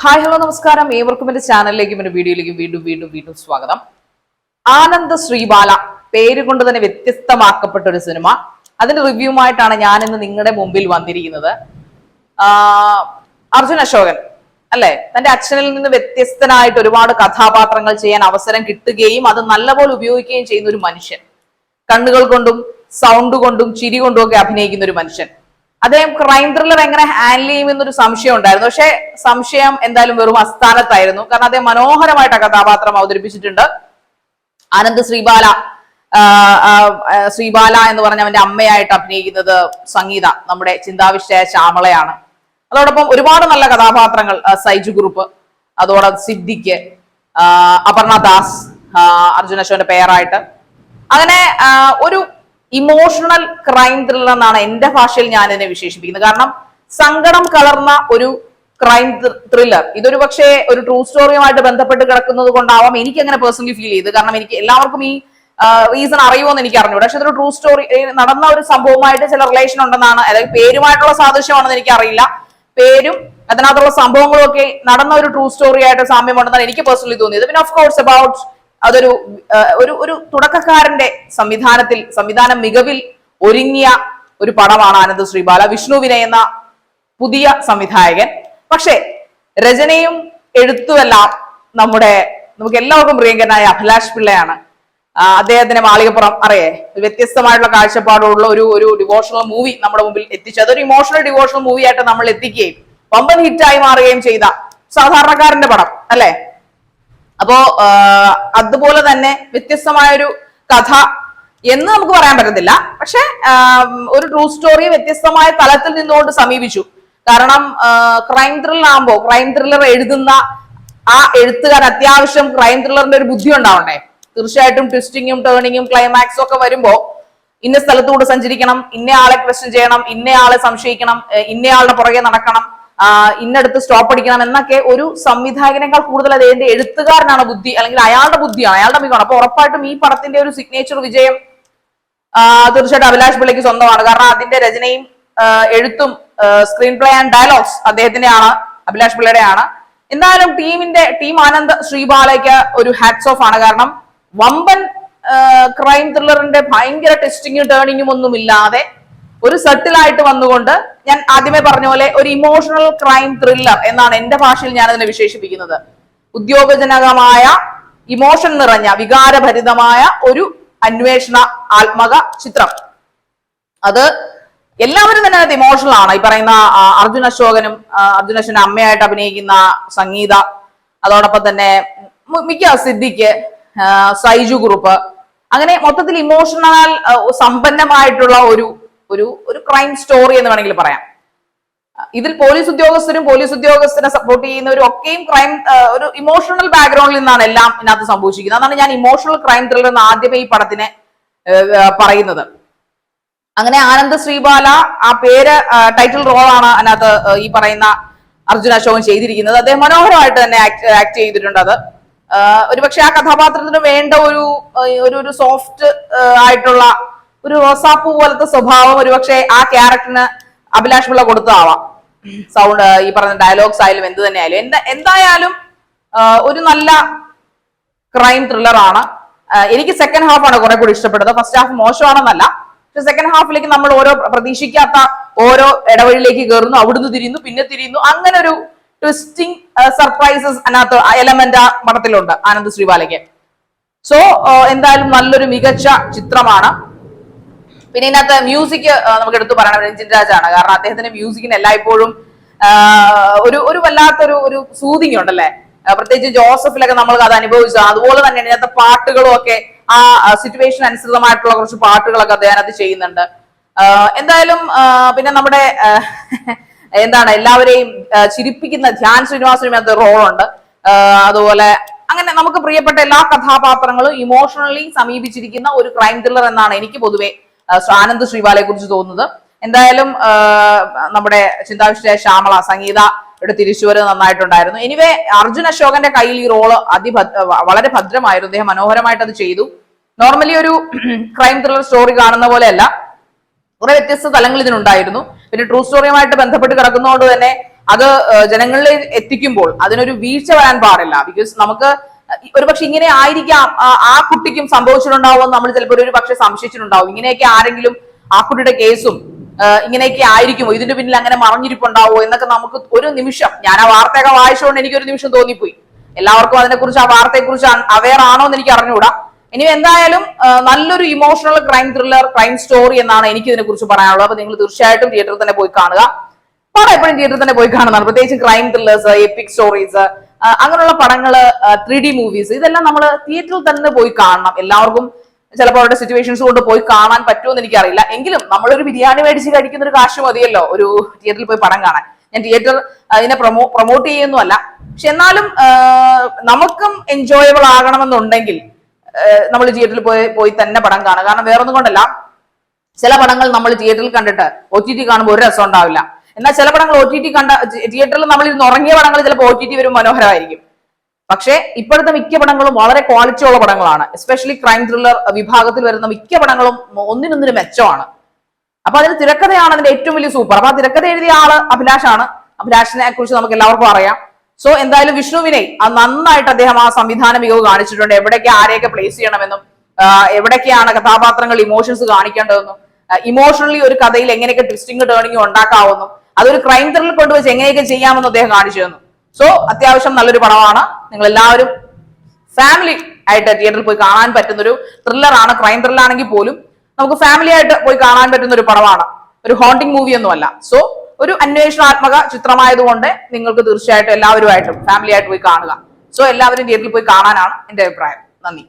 Hi hello നമസ്കാരം. ഏവർക്കും എന്റെ ചാനലിലേക്കും എന്റെ വീഡിയോയിലേക്കും വീണ്ടും സ്വാഗതം. ആനന്ദ് ശ്രീബാല പേര് കൊണ്ട് തന്നെ വ്യത്യസ്തമാക്കപ്പെട്ട ഒരു സിനിമ, അതിന്റെ റിവ്യൂമായിട്ടാണ് ഞാൻ ഇന്ന് നിങ്ങളുടെ മുമ്പിൽ വന്നിരിക്കുന്നത്. അർജുൻ അശോകൻ അല്ലെ, തന്റെ അച്ഛനിൽ നിന്ന് വ്യത്യസ്തനായിട്ട് ഒരുപാട് കഥാപാത്രങ്ങൾ ചെയ്യാൻ അവസരം കിട്ടുകയും അത് നല്ലപോലെ ഉപയോഗിക്കുകയും ചെയ്യുന്ന ഒരു മനുഷ്യൻ. കണ്ണുകൾ കൊണ്ടും സൗണ്ട് കൊണ്ടും ചിരി കൊണ്ടും ഒക്കെ അഭിനയിക്കുന്ന ഒരു മനുഷ്യൻ. അദ്ദേഹം ക്രൈം ത്രില്ലർ എങ്ങനെ ഹാൻഡിൽ ചെയ്യുമെന്നൊരു സംശയം ഉണ്ടായിരുന്നു. പക്ഷെ സംശയം എന്തായാലും വെറും അസ്ഥാനത്തായിരുന്നു. കാരണം അദ്ദേഹം മനോഹരമായിട്ട് ആ കഥാപാത്രം അവതരിപ്പിച്ചിട്ടുണ്ട്. ആനന്ദ് ശ്രീബാല എന്ന് പറഞ്ഞ അവന്റെ അമ്മയായിട്ട് അഭിനയിക്കുന്നത് സംഗീത, നമ്മുടെ ചിന്താവിഷ്ടയായ ശ്യാമളയാണ്. അതോടൊപ്പം ഒരുപാട് നല്ല കഥാപാത്രങ്ങൾ, സൈജു ഗ്രൂപ്പ്, അതോടൊപ്പം സിദ്ദിഖ്, അപർണ ദാസ്, അർജുൻ അശോകന്റെ പേരായിട്ട്. അങ്ങനെ ഒരു ഇമോഷണൽ ക്രൈം ത്രില്ലർ എന്നാണ് എന്റെ ഭാഷയിൽ ഞാൻ ഇതിനെ വിശേഷിപ്പിക്കുന്നത്. കാരണം സങ്കടം കലർന്ന ഒരു ക്രൈം ത്രില്ലർ. ഇതൊരു പക്ഷേ ഒരു ട്രൂ സ്റ്റോറിയുമായിട്ട് ബന്ധപ്പെട്ട് കിടക്കുന്നത് കൊണ്ടാവാം എനിക്ക് അങ്ങനെ പേഴ്സണലി ഫീൽ ചെയ്ത്. കാരണം എനിക്ക് എല്ലാവർക്കും ഈ റീസൺ അറിയുമോന്ന് എനിക്ക് അറിഞ്ഞൂടാ. പക്ഷെ ഇതൊരു ട്രൂ സ്റ്റോറി, നടന്ന ഒരു സംഭവമായിട്ട് ചില റിലേഷൻ ഉണ്ടെന്നാണ്, അതായത് പേരുമായിട്ടുള്ള സാദൃശ്യമാണെന്ന് എനിക്ക് അറിയില്ല. പേരും അതിനകത്തുള്ള സംഭവങ്ങളും ഒക്കെ നടന്ന ഒരു ട്രൂ സ്റ്റോറി ആയിട്ട് സാമ്യമുണ്ടെന്നാണ് എനിക്ക് പേഴ്സണലി തോന്നിയത്. പിന്നെ ഓഫ് കോഴ്സ് അബൌട്ട് അതൊരു ഒരു തുടക്കക്കാരന്റെ സംവിധാന മികവിൽ ഒരുങ്ങിയ ഒരു പടമാണ് ആനന്ദ് ശ്രീബാല. വിഷ്ണു വിനയ് എന്ന പുതിയ സംവിധായകൻ. പക്ഷേ രചനയും എഴുത്തുമെല്ലാം നമുക്ക് എല്ലാവർക്കും പ്രിയങ്കരനായ അഭിലാഷ് പിള്ളയാണ്. അദ്ദേഹത്തിന്റെ മാളികപ്പുറം അറിയേ, വ്യത്യസ്തമായിട്ടുള്ള കാഴ്ചപ്പാടുള്ള ഒരു ഡിവോഷണൽ മൂവി നമ്മുടെ മുമ്പിൽ എത്തിച്ചു. അതൊരു ഇമോഷണൽ ഡിവോഷണൽ മൂവി ആയിട്ട് നമ്മൾ എത്തിക്കുകയും വമ്പൻ ഹിറ്റായി മാറുകയും ചെയ്ത സാധാരണക്കാരന്റെ പടം അല്ലെ. അപ്പോ അതുപോലെ തന്നെ വ്യത്യസ്തമായൊരു കഥ എന്ന് നമുക്ക് പറയാൻ പറ്റത്തില്ല. പക്ഷെ ഒരു ട്രൂ സ്റ്റോറിയെ വ്യത്യസ്തമായ തലത്തിൽ നിന്നുകൊണ്ട് സമീപിച്ചു. കാരണം ക്രൈം ത്രില്ലർ ആകുമ്പോൾ ക്രൈം ത്രില്ലർ എഴുതുന്ന ആ എഴുത്തുകാരൻ അത്യാവശ്യം ക്രൈം ത്രില്ലറിന്റെ ഒരു ബുദ്ധി ഉണ്ടാവണ്ടേ. തീർച്ചയായിട്ടും ട്വിസ്റ്റിങ്ങും ടേണിങ്ങും ക്ലൈമാക്സും ഒക്കെ വരുമ്പോ ഇന്ന സ്ഥലത്തൂടെ സഞ്ചരിക്കണം, ഇന്നയാളെ ക്വസ്റ്റ്യൻ ചെയ്യണം, ഇന്നയാളെ സംശയിക്കണം, ഇന്നയാളുടെ പുറകെ നടക്കണം, ഇന്നടുത്ത് സ്റ്റോപ്പ് അടിക്കണം എന്നൊക്കെ ഒരു സംവിധായകനേക്കാൾ കൂടുതൽ അതിന്റെ എഴുത്തുകാരനാണ് ബുദ്ധി, അല്ലെങ്കിൽ അയാളുടെ ബുദ്ധിയാണ്, അയാളുടെ മികവാണ്. അപ്പൊ ഉറപ്പായിട്ടും ഈ പടത്തിന്റെ ഒരു സിഗ്നേച്ചർ വിജയം തീർച്ചയായിട്ടും അഭിലാഷ് പിള്ളയ്ക്ക് സ്വന്തമാണ്. കാരണം അതിന്റെ രചനയും എഴുത്തും സ്ക്രീൻ പ്ലേ ആൻഡ് ഡയലോഗ്സ് അദ്ദേഹത്തിന്റെയാണ്, അഭിലാഷ് പിള്ളയുടെയാണ്. എന്തായാലും ടീം ആനന്ദ് ശ്രീബാലയ്ക്ക് ഒരു ഹാറ്റ്സ് ഓഫ് ആണ്. കാരണം വമ്പൻ ക്രൈം ത്രില്ലറിന്റെ ഭയങ്കര ടെസ്റ്റിങ്ങും ടേണിങ്ങും ഒന്നും ഇല്ലാതെ ഒരു സെറ്റിലായിട്ട് വന്നുകൊണ്ട്, ഞാൻ ആദ്യമേ പറഞ്ഞ പോലെ ഒരു ഇമോഷണൽ ക്രൈം ത്രില്ലർ എന്നാണ് എന്റെ ഭാഷയിൽ ഞാൻ അതിനെ വിശേഷിപ്പിക്കുന്നത്. ഉദ്യോഗജനകമായ ഇമോഷൻ നിറഞ്ഞ വികാരഭരിതമായ ഒരു അന്വേഷണ ആത്മക ചിത്രം. അത് എല്ലാവരും തന്നെ അത് ഇമോഷണൽ ആണ്. ഈ പറയുന്ന അർജുൻ അശോകന്റെ അമ്മയായിട്ട് അഭിനയിക്കുന്ന സംഗീത, അതോടൊപ്പം തന്നെ മിക്ക സിദ്ദിഖ്, സൈജു ഗ്രൂപ്പ്, അങ്ങനെ മൊത്തത്തിൽ ഇമോഷണൽ സമ്പന്നമായിട്ടുള്ള ഒരു ക്രൈം സ്റ്റോറി എന്ന് വേണമെങ്കിൽ പറയാം. ഇതിൽ പോലീസ് ഉദ്യോഗസ്ഥരെ സപ്പോർട്ട് ചെയ്യുന്നവരും ഒക്കെയും ഒരു ഇമോഷണൽ ബാക്ക്ഗ്രൗണ്ടിൽ നിന്നാണ് എല്ലാം ഇതിനകത്ത് സംഭവിച്ചിരിക്കുന്നത്. അതാണ് ഞാൻ ഇമോഷണൽ ക്രൈം ത്രില്ലർ എന്ന് ആദ്യമേ ഈ പടത്തിനെ പറയുന്നത്. അങ്ങനെ ആനന്ദ് ശ്രീബാല ആ പേര് ടൈറ്റിൽ റോളാണ് അതിനകത്ത് ഈ പറയുന്ന അർജുൻ അശോകൻ ചെയ്തിരിക്കുന്നത്. അദ്ദേഹം മനോഹരമായിട്ട് തന്നെ ആക്ട് ചെയ്തിട്ടുണ്ട്. അത് ഒരുപക്ഷെ ആ കഥാപാത്രത്തിന് വേണ്ട ഒരു സോഫ്റ്റ് ആയിട്ടുള്ള ഒരു റോസാപ്പൂ പോലത്തെ സ്വഭാവം ഒരുപക്ഷെ ആ ക്യാരക്ടറിന് അഭിലാഷ് പിള്ള കൊടുത്തതാവാം. സൗണ്ട്, ഈ പറഞ്ഞ ഡയലോഗ്സ് ആയാലും എന്ത് തന്നെ ആയാലും എന്തായാലും ഒരു നല്ല ക്രൈം ത്രില്ലർ ആണ്. എനിക്ക് സെക്കൻഡ് ഹാഫ് ആണ് കുറെ കൂടി ഇഷ്ടപ്പെട്ടത്. ഫസ്റ്റ് ഹാഫ് മോശമാണെന്നല്ല, പക്ഷെ സെക്കൻഡ് ഹാഫിലേക്ക് നമ്മൾ പ്രതീക്ഷിക്കാത്ത ഓരോ ഇടവഴിയിലേക്ക് കയറുന്നു, അവിടുന്ന് തിരിയുന്നു, പിന്നെ തിരിയുന്നു. അങ്ങനെ ഒരു ട്വിസ്റ്റിംഗ് സർപ്രൈസസ് അതിനകത്ത് എലമെന്റ് പടത്തിലുണ്ട് ആനന്ദ് ശ്രീബാലയ്ക്ക്. സോ എന്തായാലും നല്ലൊരു മികച്ച ചിത്രമാണ്. പിന്നെ ഇതിനകത്ത് മ്യൂസിക് നമുക്ക് എടുത്തു പറയണം, രഞ്ജിൻ രാജാണ്. കാരണം അദ്ദേഹത്തിന്റെ മ്യൂസിക്കിന് എല്ലായ്പ്പോഴും ഒരു വല്ലാത്തൊരു സൂതിങ് ഉണ്ടല്ലേ. പ്രത്യേകിച്ച് ജോസഫിലൊക്കെ നമ്മൾക്ക് അത് അനുഭവിച്ചു. അതുപോലെ തന്നെ ഇതിനകത്തെ പാട്ടുകളും ഒക്കെ ആ സിറ്റുവേഷൻ അനുസൃതമായിട്ടുള്ള കുറച്ച് പാട്ടുകളൊക്കെ അദ്ദേഹം അത് ചെയ്യുന്നുണ്ട്. എന്തായാലും പിന്നെ നമ്മുടെ എല്ലാവരെയും ചിരിപ്പിക്കുന്ന ധ്യാൻ ശ്രീനിവാസനും അത് റോളുണ്ട്. അതുപോലെ അങ്ങനെ നമുക്ക് പ്രിയപ്പെട്ട എല്ലാ കഥാപാത്രങ്ങളും ഇമോഷണലി സമീപിച്ചിരിക്കുന്ന ഒരു ക്രൈം ത്രില്ലർ എന്നാണ് എനിക്ക് പൊതുവെ ആനന്ദ് ശ്രീബാലയെ കുറിച്ച് തോന്നുന്നത്. എന്തായാലും നമ്മുടെ ചിന്താവിഷ്ടയായ ശ്യാമള, സംഗീതയുടെ തിരിച്ചുവരവ് നന്നായിട്ടുണ്ടായിരുന്നു. എനിവേ അർജുൻ അശോകന്റെ കയ്യിൽ ഈ റോള് വളരെ ഭദ്രമായിരുന്നു. അദ്ദേഹം മനോഹരമായിട്ട് അത് ചെയ്തു. നോർമലി ഒരു ക്രൈം ത്രില്ലർ സ്റ്റോറി കാണുന്ന പോലെയല്ല, കുറെ വ്യത്യസ്ത തലങ്ങൾ ഇതിനുണ്ടായിരുന്നു. പിന്നെ ട്രൂ സ്റ്റോറിയുമായിട്ട് ബന്ധപ്പെട്ട് കിടക്കുന്നതുകൊണ്ട് തന്നെ അത് ജനങ്ങളിൽ എത്തിക്കുമ്പോൾ അതിനൊരു വീഴ്ച വരാൻ പാടില്ല. ബിക്കോസ് നമുക്ക് ഒരുപക്ഷെ ഇങ്ങനെ ആയിരിക്കാം ആ കുട്ടിക്കും സംഭവിച്ചിട്ടുണ്ടാവുമെന്ന് നമ്മൾ ചിലപ്പോൾ ഒരു പക്ഷെ സംശയിച്ചിട്ടുണ്ടാവും. ഇങ്ങനെയൊക്കെ ആരെങ്കിലും ആ കുട്ടിയുടെ കേസും ഇങ്ങനെയൊക്കെ ആയിരിക്കുമോ, ഇതിന്റെ പിന്നിൽ അങ്ങനെ മറഞ്ഞിരിപ്പുണ്ടാവോ എന്നൊക്കെ നമുക്ക് ഒരു നിമിഷം, ഞാൻ ആ വാർത്തയൊക്കെ വായിച്ചുകൊണ്ട് എനിക്ക് ഒരു നിമിഷം തോന്നിപ്പോയി. എല്ലാവർക്കും അതിനെക്കുറിച്ച് ആ വാർത്തയെക്കുറിച്ച് അവെയർ ആണോ എന്ന് എനിക്ക് അറിഞ്ഞുകൂടാ. ഇനി എന്തായാലും നല്ലൊരു emotional crime thriller, crime story എന്നാണ് എനിക്ക് ഇതിനെ കുറിച്ച് പറയാനുള്ളത്. അപ്പൊ നിങ്ങൾ തീർച്ചയായിട്ടും തിയേറ്ററിൽ തന്നെ പോയി കാണുക. പടം എപ്പോഴും തിയേറ്ററിൽ തന്നെ പോയി കാണുന്നതാണ്, പ്രത്യേകിച്ച് ക്രൈം ത്രില്ലേഴ്സ്, എപ്പിക് സ്റ്റോറീസ്, അങ്ങനെയുള്ള പടങ്ങള്, 3D മൂവീസ്, ഇതെല്ലാം നമ്മൾ തിയേറ്ററിൽ തന്നെ പോയി കാണണം. എല്ലാവർക്കും ചിലപ്പോൾ അവരുടെ സിറ്റുവേഷൻസ് കൊണ്ട് പോയി കാണാൻ പറ്റുമെന്ന് എനിക്കറിയില്ല. എങ്കിലും നമ്മളൊരു ബിരിയാണി മേടിച്ച് കഴിക്കുന്ന ഒരു കാശ് മതിയല്ലോ ഒരു തിയേറ്ററിൽ പോയി പടം കാണാൻ. ഞാൻ തിയേറ്റർ അതിനെ പ്രൊമോട്ട് ചെയ്യുന്നതല്ല, പക്ഷെ എന്നാലും നമുക്കും എൻജോയബിൾ ആകണമെന്നുണ്ടെങ്കിൽ നമ്മൾ തിയേറ്ററിൽ പോയി തന്നെ പടം കാണുക. കാരണം വേറൊന്നും കൊണ്ടല്ല, ചില പടങ്ങൾ നമ്മൾ തിയേറ്ററിൽ കണ്ടിട്ട് OTT കാണുമ്പോൾ ഒരു രസം ഉണ്ടാവില്ല. എന്നാൽ ചില പടങ്ങൾ OTT തിയേറ്ററിൽ നമ്മൾ ഇരുന്ന് ഉറങ്ങിയ പടങ്ങൾ ചിലപ്പോൾ OTT വരും മനോഹരമായിരിക്കും. പക്ഷേ ഇപ്പോഴത്തെ മിക്ക പടങ്ങളും വളരെ ക്വാളിറ്റി ഉള്ള പടങ്ങളാണ്. എസ്പെഷ്യലി ക്രൈം ത്രില്ലർ വിഭാഗത്തിൽ വരുന്ന മിക്ക പടങ്ങളും ഒന്നിനൊന്നിന് മെച്ചമാണ്. അപ്പൊ അതിന് തിരക്കഥയാണ് അതിന്റെ ഏറ്റവും വലിയ സൂപ്പർ. അപ്പൊ ആ തിരക്കഥ എഴുതിയ ആള് അഭിലാഷാണ്. അഭിലാഷിനെ കുറിച്ച് നമുക്ക് എല്ലാവർക്കും അറിയാം. സോ എന്തായാലും വിഷ്ണു വിനയ് നന്നായിട്ട് അദ്ദേഹം ആ സംവിധാന മികവ് കാണിച്ചിട്ടുണ്ട്. എവിടേക്ക് ആരെയൊക്കെ പ്ലേസ് ചെയ്യണമെന്നും എവിടേക്കാണ് കഥാപാത്രങ്ങൾ ഇമോഷൻസ് കാണിക്കേണ്ടതെന്നും ഇമോഷണലി ഒരു കഥയിൽ എങ്ങനെയൊക്കെ ട്വിസ്റ്റിംഗ് ടേണിംഗ് ഉണ്ടാക്കാവുന്നു, അതൊരു ക്രൈം ത്രില്ലർ കൊണ്ടുവച്ച് എങ്ങനെയൊക്കെ ചെയ്യാമെന്ന് അദ്ദേഹം കാണിച്ചു തന്നു. സോ അത്യാവശ്യം നല്ലൊരു പടമാണ്. നിങ്ങൾ എല്ലാവരും ഫാമിലി ആയിട്ട് തിയേറ്ററിൽ പോയി കാണാൻ പറ്റുന്ന ഒരു ത്രില്ലറാണ്. ക്രൈം ത്രില്ലർ ആണെങ്കിൽ പോലും നമുക്ക് ഫാമിലി ആയിട്ട് പോയി കാണാൻ പറ്റുന്ന ഒരു പടമാണ്. ഒരു ഹോണ്ടിങ് മൂവി ഒന്നുമല്ല. സോ ഒരു അന്വേഷണാത്മക ചിത്രമായതുകൊണ്ട് നിങ്ങൾക്ക് തീർച്ചയായിട്ടും എല്ലാവരുമായിട്ടും ഫാമിലി ആയിട്ട് പോയി കാണുക. സോ എല്ലാവരും തിയേറ്ററിൽ പോയി കാണാനാണ് എന്റെ അഭിപ്രായം. നന്ദി.